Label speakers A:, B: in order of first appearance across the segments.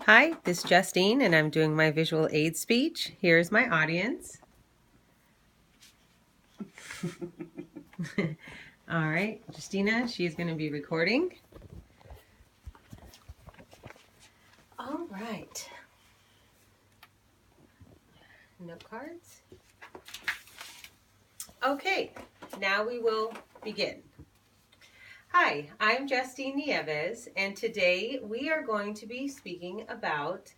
A: Hi, this is Justine, and I'm doing my visual aid speech. Here's my audience. All right, Justina, she's going to be recording. All right. Note cards. Okay, now we will begin. Hi, I'm JNieves, and today we are going to be speaking about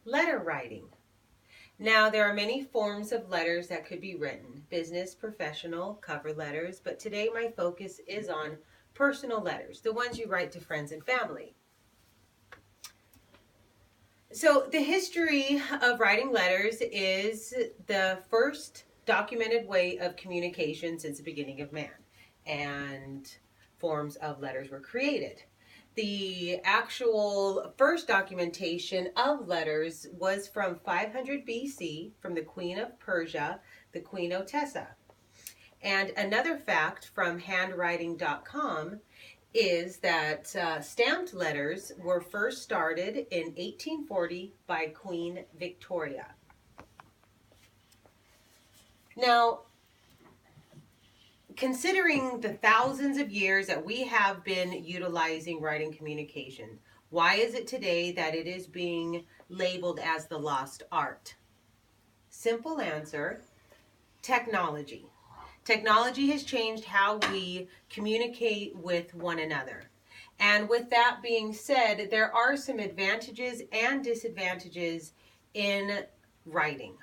A: letter writing. Now, there are many forms of letters that could be written: business, professional, cover letters, but today my focus is on personal letters, the ones you write to friends and family. So the history of writing letters is the first documented way of communication since the beginning of man, and forms of letters were created. The actual first documentation of letters was from 500 BC from the Queen of Persia, the Queen Otessa. And another fact from handwriting.com is that stamped letters were first started in 1840 by Queen Victoria. Now, considering the thousands of years that we have been utilizing writing communication, why is it today that it is being labeled as the lost art? Simple answer: technology. Technology has changed how we communicate with one another. And with that being said, there are some advantages and disadvantages in writing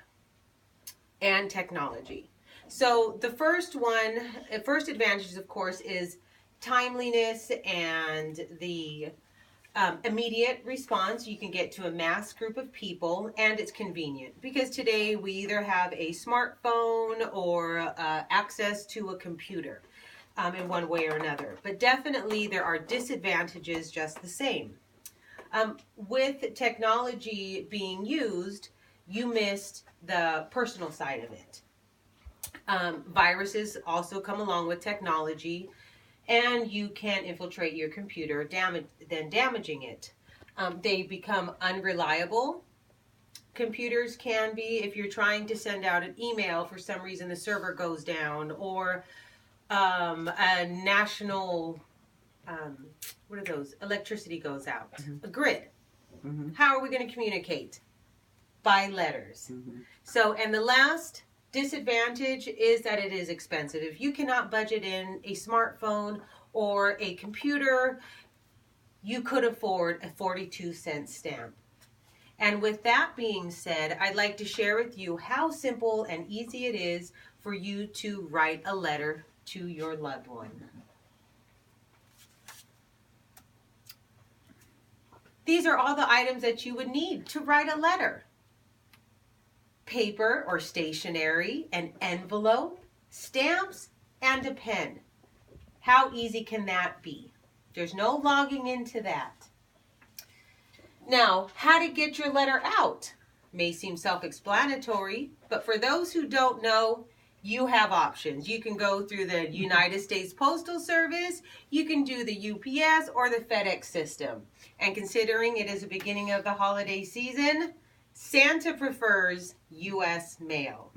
A: and technology. So the first advantage, of course, is timeliness and the immediate response you can get to a mass group of people, and it's convenient because today we either have a smartphone or access to a computer in one way or another. But definitely there are disadvantages just the same. With technology being used, you missed the personal side of it. Viruses also come along with technology, and you can infiltrate your computer, damaging it. They become unreliable. Computers can be, if you're trying to send out an email, for some reason the server goes down, or a national, what are those? Electricity goes out. A grid. How are we going to communicate? By letters. So, and the last disadvantage is that it is expensive. If you cannot budget in a smartphone or a computer, you could afford a 42-cent stamp. And with that being said, I'd like to share with you how simple and easy it is for you to write a letter to your loved one. These are all the items that you would need to write a letter: paper or stationery, an envelope, stamps, and a pen. How easy can that be? There's no logging into that. Now, how to get your letter out may seem self-explanatory, but for those who don't know, you have options. You can go through the United States Postal Service, you can do the UPS or the FedEx system. And considering it is the beginning of the holiday season, Santa prefers U.S. mail.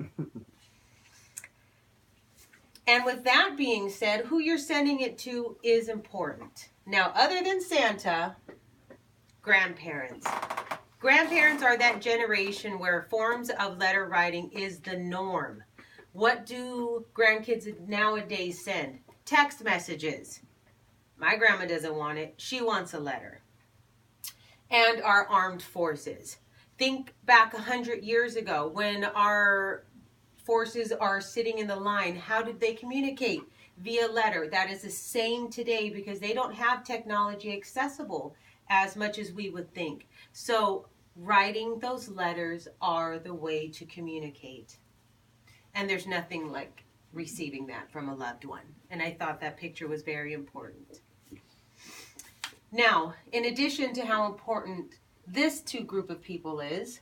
A: And with that being said, who you're sending it to is important. Now, other than Santa, grandparents. Grandparents are that generation where forms of letter writing is the norm. What do grandkids nowadays send? Text messages. My grandma doesn't want it. She wants a letter. And our armed forces. Think back 100 years ago when our forces are sitting in the line. How did they communicate? Via letter. That is the same today because they don't have technology accessible as much as we would think. So writing those letters are the way to communicate. And there's nothing like receiving that from a loved one. And I thought that picture was very important. Now, in addition to how important this group of people is,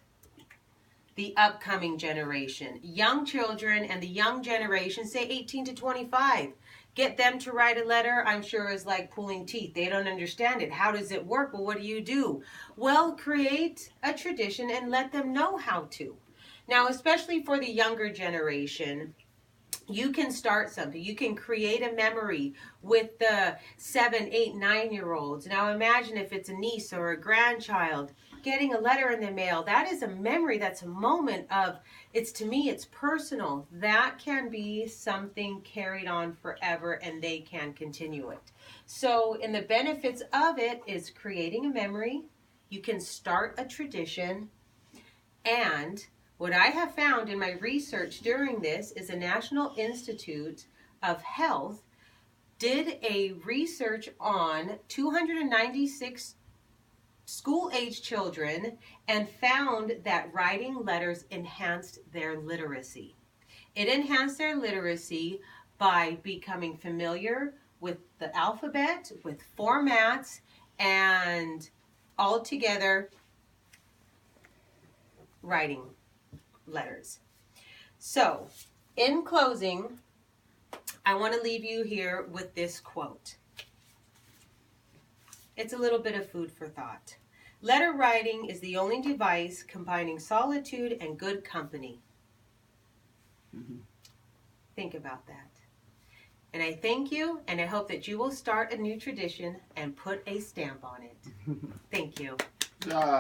A: the upcoming generation, young children and the young generation, say 18 to 25, Get them to write a letter, I'm sure, is like pulling teeth. They don't understand it. How does it work? Well, what do? Well, create a tradition and let them know how to. Now, especially for the younger generation, you can start something. You can create a memory with the 7, 8, 9-year-olds. Now imagine if it's a niece or a grandchild getting a letter in the mail. That is a memory. That's a moment of, to me, it's personal. That can be something carried on forever and they can continue it. So, in the benefits of it is creating a memory. You can start a tradition, and what I have found in my research during this is the National Institute of Health did a research on 296 school-age children and found that writing letters enhanced their literacy. It enhanced their literacy by becoming familiar with the alphabet, with formats, and altogether writing letters. So, in closing, I want to leave you here with this quote. It's a little bit of food for thought. Letter writing is the only device combining solitude and good company. Mm-hmm. Think about that. And I thank you, and I hope that you will start a new tradition and put a stamp on it. Thank you.